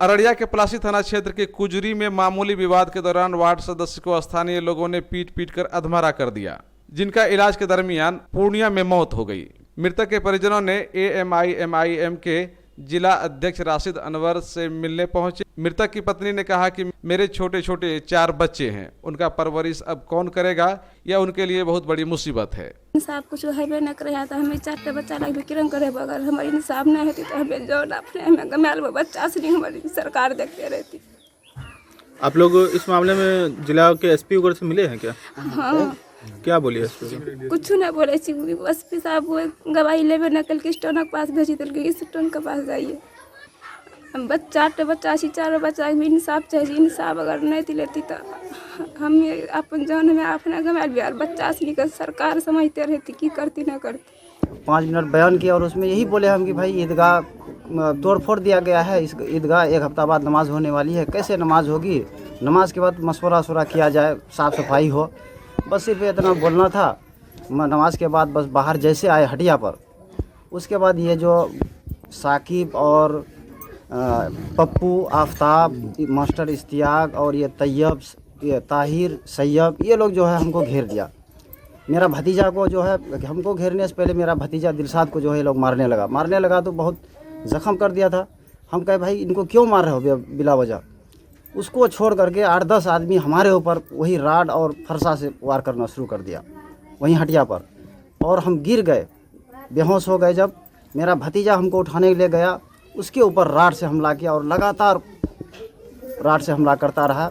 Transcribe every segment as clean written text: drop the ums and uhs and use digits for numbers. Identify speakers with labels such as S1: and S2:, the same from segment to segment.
S1: अररिया के पलासी थाना क्षेत्र के कुजरी में मामूली विवाद के दौरान वार्ड सदस्य को स्थानीय लोगों ने पीट कर अधमरा कर दिया, जिनका इलाज के दरमियान पूर्णिया में मौत हो गई। मृतक के परिजनों ने AMIM के जिला अध्यक्ष राशिद अनवर से मिलने पहुंचे। मृतक की पत्नी ने कहा कि मेरे छोटे छोटे 4 बच्चे हैं, उनका परवरिश अब कौन करेगा, यह उनके लिए बहुत बड़ी मुसीबत है।
S2: इंसाफ कुछ है न करे तो हमें 4 बच्चा लगे किरण करे, अगर हमारी इंसाफ नहीं होती तो हमें जो अपने हमें गमाल बच्चा से नहीं हमारी सरकार देखते रहती।
S3: आप लोग इस मामले में जिला के SP वगैरह से मिले हैं क्या?
S2: हाँ।
S3: क्या बोलिए SP?
S2: कुछ नहीं बोले, SP साहब वो गवाही लेवे नकल के स्टोन के पास भेजी तो स्टोन के पास जाइए। हम 4 बच्चा 4 बच्चा इंसाफ चाहिए। इंसाफ अगर नहीं लेती तो हम अपन जान में अपना गमाल बिहार बच्चा से सरकार समझते रहती की करती ना करती।
S4: 5 मिनट बयान किया और उसमें यही बोले हम कि भाई ईदगाह तोड़ फोड़ दिया गया है, इस ईदगाह 1 हफ्ता बाद नमाज होने वाली है, कैसे नमाज होगी, नमाज के बाद मशवरा किया जाए, साफ़ सफाई हो, बस सिर्फ इतना बोलना था। नमाज के बाद बस बाहर जैसे आए हटिया पर, उसके बाद ये जो साकिब और पप्पू, आफ्ताब, मास्टर इश्तियाक और ये तैयब, ये ताहिर, सैयब, ये लोग जो है हमको घेर दिया। मेरा भतीजा को जो है हमको घेरने से पहले मेरा भतीजा दिलशाद को जो है लोग मारने लगा तो बहुत ज़ख्म कर दिया था। हम कहे भाई इनको क्यों मार रहे हो बिला वजह। उसको छोड़ करके 8-10 आदमी हमारे ऊपर वही राड और फरसा से वार करना शुरू कर दिया वहीं हटिया पर, और हम गिर गए, बेहोश हो गए। जब मेरा भतीजा हमको उठाने के लिए गया, उसके ऊपर राड से हमला किया और लगातार राड से हमला करता रहा।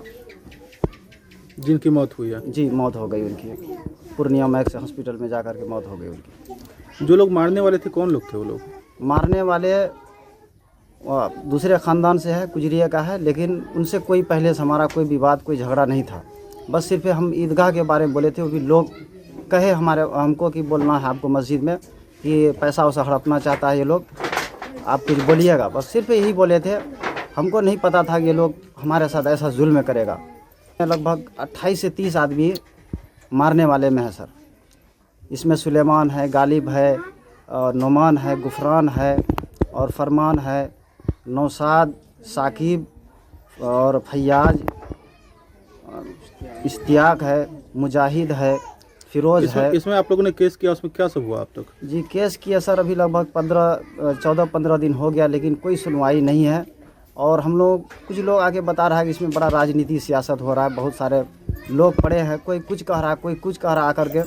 S3: जिनकी मौत हुई है? जी,
S4: मौत हो गई उनकी। पूर्णिया मैक्स हॉस्पिटल में जाकर के मौत हो गई उनकी।
S3: जो लोग मारने वाले थे कौन लोग थे? वो लोग
S4: मारने वाले दूसरे ख़ानदान से है, कुजरिया का है, लेकिन उनसे कोई पहले से हमारा कोई विवाद, कोई झगड़ा नहीं था। बस सिर्फ हम ईदगाह के बारे में बोले थे। वो भी लोग कहे हमको कि बोलना है आपको मस्जिद में कि पैसा वैसा हड़पना चाहता है ये लोग, आप कुछ बोलिएगा। बस सिर्फ यही बोले थे। हमको नहीं पता था कि ये लोग हमारे साथ ऐसा जुल्म करेगा। लगभग 28 से 30 आदमी मारने वाले में है सर। इसमें सुलेमान है, गालिब है, नोमान है, गुफरान है और फरमान है, नौसाद, साकिब और फैयाज, इश्तियाक है, मुजाहिद है, फिरोज है।
S3: इसमें आप लोगों ने केस किया, उसमें क्या सब हुआ अब तक?
S4: जी केस किया सर, अभी लगभग 14-15 दिन हो गया, लेकिन कोई सुनवाई नहीं है। और हम लोग कुछ लोग आगे बता रहा है कि इसमें बड़ा राजनीति सियासत हो रहा है, बहुत सारे लोग पड़े हैं, कोई कुछ कह रहा, कोई कुछ कह रहा, आकर के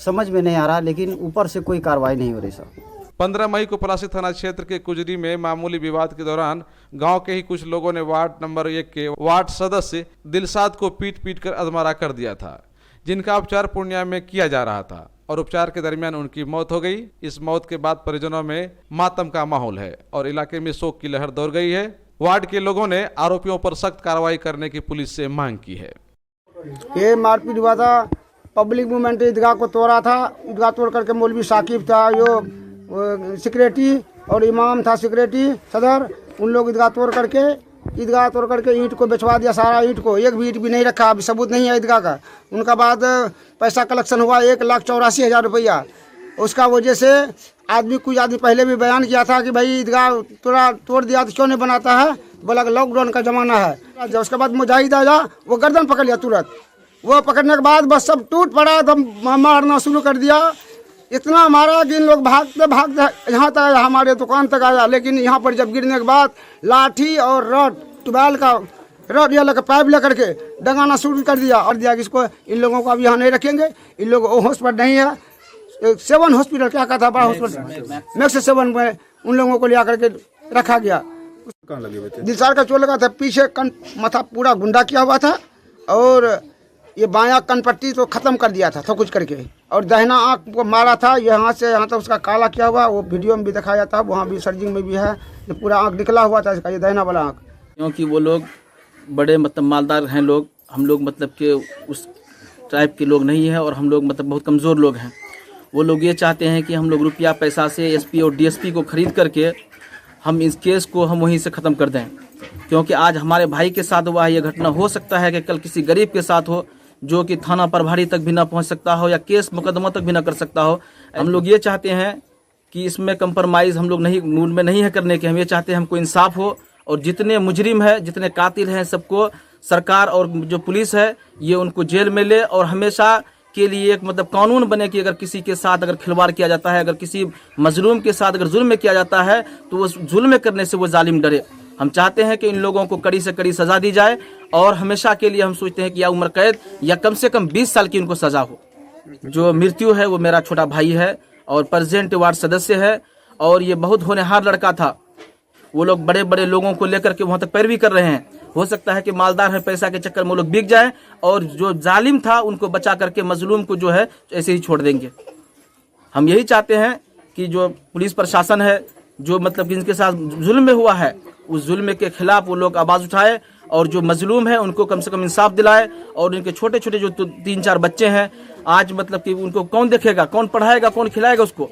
S4: समझ में नहीं आ रहा, लेकिन ऊपर से कोई कार्रवाई नहीं हो रही सर।
S1: 15 मई को पलासी थाना क्षेत्र के कुजरी में मामूली विवाद के दौरान गांव के ही कुछ लोगों ने वार्ड नंबर 1 के वार्ड सदस्य दिलशाद को पीट कर अधमरा कर दिया था, जिनका उपचार पूर्णिया में किया जा रहा था और उपचार के दरमियान उनकी मौत हो गई। इस मौत के बाद परिजनों में मातम का माहौल है और इलाके में शोक की लहर दौड़ गई है। वार्ड के लोगों ने आरोपियों पर सख्त कार्रवाई करने की पुलिस से मांग की है।
S5: ये मारपीट हुआ था, पब्लिक मूवमेंट ईदगाह को तोड़ा था। ईदगाह तोड़ करके मौलवी साकिब था, जो सेक्रेटरी, और इमाम था सेक्रेटरी सदर, उन लोग ईदगाह तोड़ करके ईंट को बेचवा दिया, सारा ईंट को, एक भी ईंट भी नहीं रखा, अभी सबूत नहीं है ईदगाह का। उनका बाद पैसा कलेक्शन हुआ 1,84,000 रुपया। उसका वजह से कुछ आदमी पहले भी बयान किया था कि भाई ईदगाह तोड़ दिया तो क्यों नहीं बनाता है, बोला लॉकडाउन का ज़माना है। जब उसके बाद मुजाहिद आया, वो गर्दन पकड़ लिया तुरंत। वो पकड़ने के बाद बस सब टूट पड़ा, एकदम मारना शुरू कर दिया। इतना मारा कि इन लोग भागते यहाँ तक आया, हमारे दुकान तक आया। लेकिन यहाँ पर जब गिरने के बाद लाठी और रड, ट्यूबवेल का रड या लेकर पाइप लेकर के डंगाना शुरू कर दिया और दिया कि इसको, इन लोगों को अब यहाँ नहीं रखेंगे, इन लोग हॉस्पिटल नहीं है, 7 हॉस्पिटल क्या कहता है, बड़ा हॉस्पिटल मैक्स 7 में उन लोगों को लिया करके रखा गया। दिलशाद का चोट लगा था, पीछे माथा पूरा गुंडा किया हुआ था, और ये बायां कनपट्टी तो ख़त्म कर दिया था सब कुछ करके, और दाहिना आँख को मारा था, यहाँ से यहाँ तक उसका काला किया हुआ, वो वीडियो में भी दिखाया था, वहाँ भी सर्जिंग में भी है, ये पूरा आँख निकला हुआ था इसका, ये दाहिना वाला आँख।
S6: क्योंकि वो लोग बड़े मालदार हैं लोग, हम लोग के उस टाइप के लोग नहीं हैं, और हम लोग बहुत कमज़ोर लोग हैं। वो लोग ये चाहते हैं कि हम लोग रुपया पैसा से SP और DSP को ख़रीद करके हम इस केस को हम वहीं से ख़त्म कर दें। क्योंकि आज हमारे भाई के साथ हुआ है ये घटना, हो सकता है कि कल किसी गरीब के साथ हो, जो कि थाना प्रभारी तक भी ना पहुंच सकता हो या केस मुकदमा तक भी ना कर सकता हो। हम लोग ये चाहते हैं कि इसमें कंप्रोमाइज़ हम लोग नहीं मूड में नहीं है करने के। हम ये चाहते हैं हमको इंसाफ हो और जितने मुजरिम है, जितने कातिल हैं, सबको सरकार और जो पुलिस है ये उनको जेल में ले और हमेशा के लिए एक मतलब कानून बने कि अगर किसी के साथ अगर खिलवाड़ किया जाता है, अगर किसी मजलूम के साथ अगर जुल्म किया जाता है तो वो जुल्म करने से वो जालिम डरे। हम चाहते हैं कि इन लोगों को कड़ी से कड़ी सज़ा दी जाए और हमेशा के लिए हम सोचते हैं कि या उम्र कैद या कम से कम 20 साल की उनको सज़ा हो। जो मृत्यु है वो मेरा छोटा भाई है और प्रेसिडेंट वार्ड सदस्य है और ये बहुत होनहार लड़का था। वो लोग बड़े बड़े लोगों को लेकर के वहाँ तक पैरवी कर रहे हैं। हो सकता है कि मालदार है, पैसा के चक्कर में वो लोग बिक जाए और जो जालिम था उनको बचा करके मजलूम को जो है ऐसे ही छोड़ देंगे। हम यही चाहते हैं कि जो पुलिस प्रशासन है, जो मतलब कि इनके साथ जुल्म हुआ है, उस जुल्म के खिलाफ वो लोग आवाज़ उठाए और जो मजलूम है उनको कम से कम इंसाफ दिलाए। और इनके छोटे छोटे जो 3-4 बच्चे हैं, आज मतलब कि उनको कौन देखेगा, कौन पढ़ाएगा, कौन खिलाएगा उसको।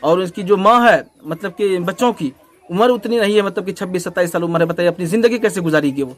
S6: और उसकी जो माँ है, मतलब कि बच्चों की उम्र उतनी नहीं है, मतलब कि 26-27 साल उम्र है। बताइए अपनी ज़िंदगी कैसे गुजारेगी वो।